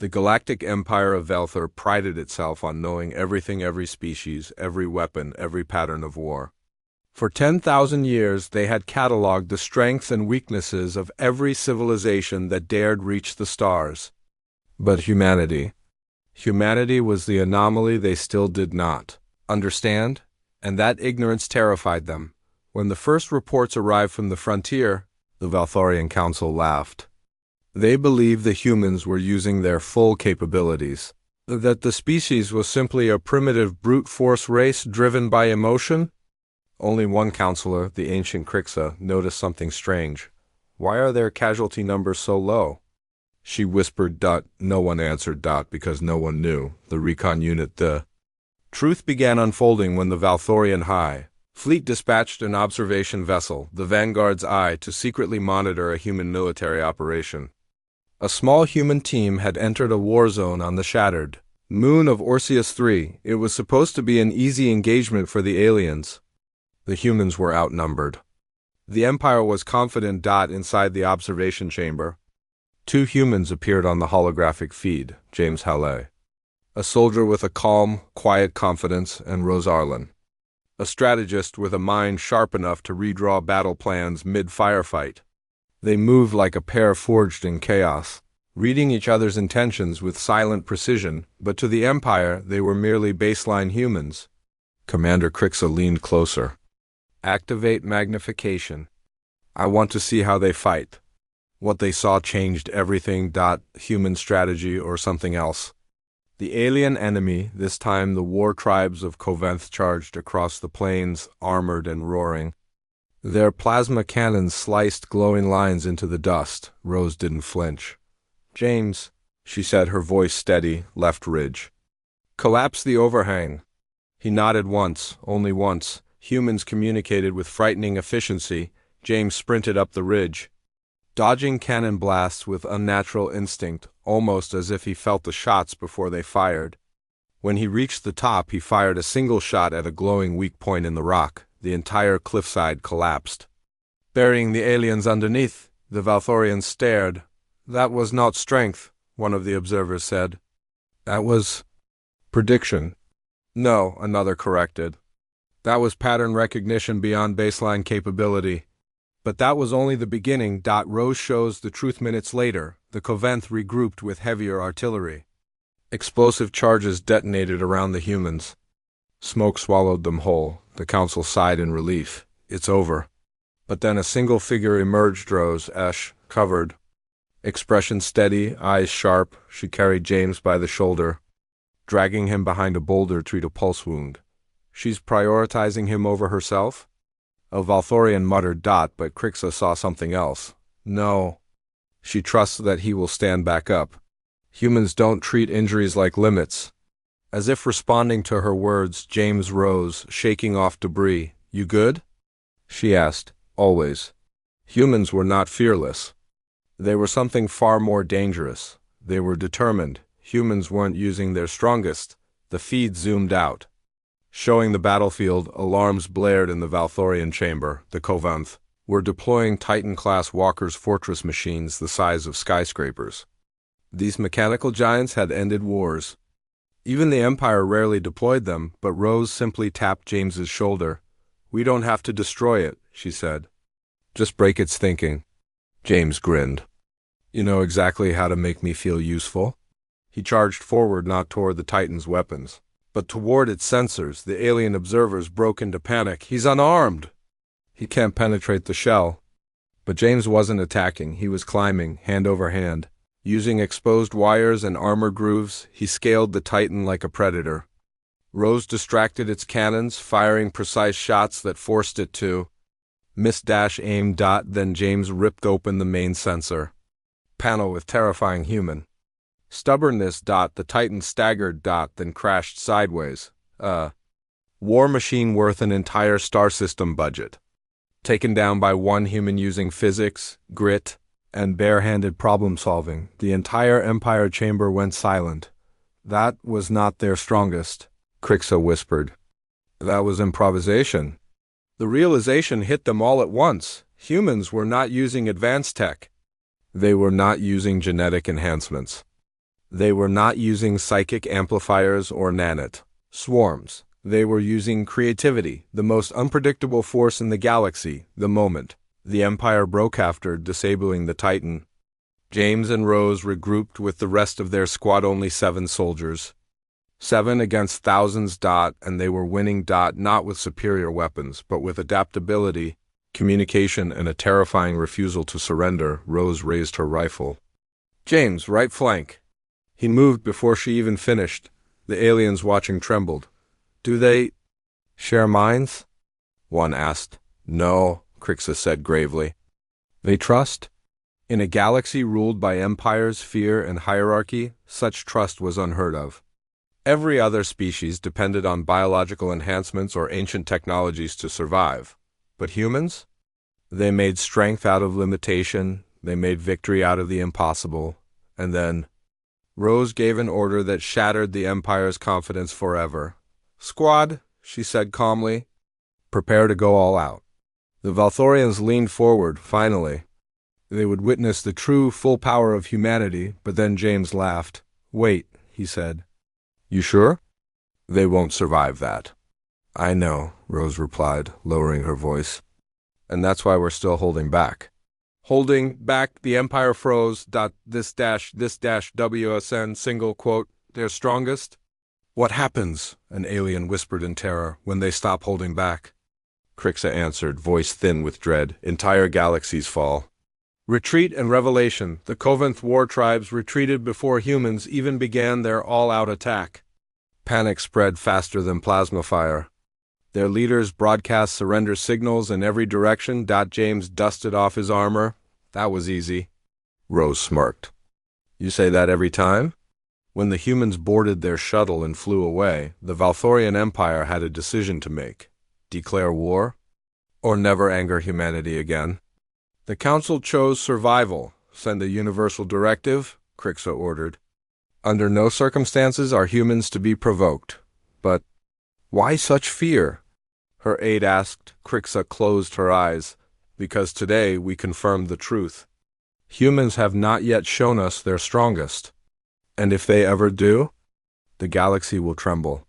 The galactic empire of Velthor prided itself on knowing everything, every species, every weapon, every pattern of war. For 10,000 years they had catalogued the strengths and weaknesses of every civilization that dared reach the stars. But humanity was the anomaly they still did not understand, and that ignorance terrified them. When the first reports arrived from the frontier, the Valthorian Council laughed. They believed the humans were using their full capabilities, that the species was simply a primitive brute force race driven by emotion. Only one counselor, the ancient Crixa, noticed something strange. "Why are their casualty numbers so low?" She whispered. No one answered. Because no one knew. The recon unit. The truth began unfolding when the Valthorian High Fleet dispatched an observation vessel, the Vanguard's Eye, to secretly monitor a human military operation. A small human team had entered a war zone on the shattered moon of Orceus III. It was supposed to be an easy engagement for the aliens. The humans were outnumbered. The Empire was confident. Inside the observation chamber, two humans appeared on the holographic feed. James Halley, a soldier with a calm, quiet confidence, and Rose Arlen, a strategist with a mind sharp enough to redraw battle plans mid-firefight. They moved like a pair forged in chaos, reading each other's intentions with silent precision, but to the Empire they were merely baseline humans. Commander Crixa leaned closer. "Activate magnification. I want to see how they fight." What they saw changed everything. Human strategy or something else. The alien enemy, this time the war tribes of Coventh, charged across the plains, armored and roaring. Their plasma cannons sliced glowing lines into the dust. Rose didn't flinch. "James," she said, her voice steady, left ridge. "Collapse the overhang." He nodded once, only once. Humans communicated with frightening efficiency. James sprinted up the ridge, dodging cannon blasts with unnatural instinct, almost as if he felt the shots before they fired. When he reached the top, he fired a single shot at a glowing weak point in the rock. The entire cliffside collapsed, burying the aliens underneath. The Valthorians stared. "That was not strength," one of the observers said. "That was prediction." "No," another corrected. "That was pattern recognition beyond baseline capability." But that was only the beginning. Rose shows the truth minutes later. The Coventh regrouped with heavier artillery. Explosive charges detonated around the humans. Smoke swallowed them whole. The council sighed in relief. "It's over." But then a single figure emerged. Rose, covered, expression steady, eyes sharp. She carried James by the shoulder, dragging him behind a boulder to treat a pulse wound. "She's prioritizing him over herself?" A Valthorian muttered. But Crixa saw something else. "No. She trusts that he will stand back up. Humans don't treat injuries like limits." As if responding to her words, James rose, shaking off debris. "You good?" she asked. "Always." Humans were not fearless. They were something far more dangerous. They were determined. Humans weren't using their strongest. The feed zoomed out, showing the battlefield. Alarms blared in the Valthorian chamber. The Coventh were deploying Titan-class Walker's fortress machines the size of skyscrapers. These mechanical giants had ended wars. Even the Empire rarely deployed them, but Rose simply tapped James's shoulder. "We don't have to destroy it," she said. "Just break its thinking." James grinned. "You know exactly how to make me feel useful." He charged forward, not toward the Titan's weapons, but toward its sensors. The alien observers broke into panic. "He's unarmed! He can't penetrate the shell." But James wasn't attacking. He was climbing, hand over hand. Using exposed wires and armor grooves, he scaled the Titan like a predator. Rose distracted its cannons, firing precise shots that forced it to miss. Aim. Then James ripped open the main sensor panel with terrifying human stubbornness. The Titan staggered. Then crashed sideways. War machine worth an entire star system budget. Taken down by one human using physics, grit, and bare-handed problem-solving. The entire Empire chamber went silent. "That was not their strongest," Crixa whispered. "That was improvisation." The realization hit them all at once. Humans were not using advanced tech. They were not using genetic enhancements. They were not using psychic amplifiers or nanite swarms. They were using creativity, the most unpredictable force in the galaxy, the moment. The Empire broke after disabling the Titan. James and Rose regrouped with the rest of their squad, only 7 soldiers. 7 against thousands. And they were winning. Not with superior weapons, but with adaptability, communication, and a terrifying refusal to surrender. Rose raised her rifle. James, right flank. He moved before she even finished. The aliens watching trembled. Do they share minds? One asked. No, Crixa said gravely. They trust? In a galaxy ruled by empires, fear, and hierarchy, such trust was unheard of. Every other species depended on biological enhancements or ancient technologies to survive. But humans? They made strength out of limitation, they made victory out of the impossible, and then Rose gave an order that shattered the Empire's confidence forever. Squad, she said calmly, prepare to go all out. The Valthorians leaned forward, finally. They would witness the true, full power of humanity, but then James laughed. Wait, he said. You sure? They won't survive that. I know, Rose replied, lowering her voice. And that's why we're still holding back. Holding back, the Empire froze. This dash WSN single quote, their strongest? What happens, an alien whispered in terror, when they stop holding back? Crixa answered, voice thin with dread. Entire galaxies fall. Retreat and revelation. The Coventh war tribes retreated before humans even began their all-out attack. Panic spread faster than plasma fire. Their leaders broadcast surrender signals in every direction. James dusted off his armor. That was easy. Rose smirked. You say that every time? When the humans boarded their shuttle and flew away, the Valthorian Empire had a decision to make. Declare war? Or never anger humanity again? The Council chose survival. Send a universal directive, Crixa ordered. Under no circumstances are humans to be provoked. But why such fear? Her aide asked. Crixa closed her eyes. Because today we confirmed the truth. Humans have not yet shown us their strongest. And if they ever do, the galaxy will tremble.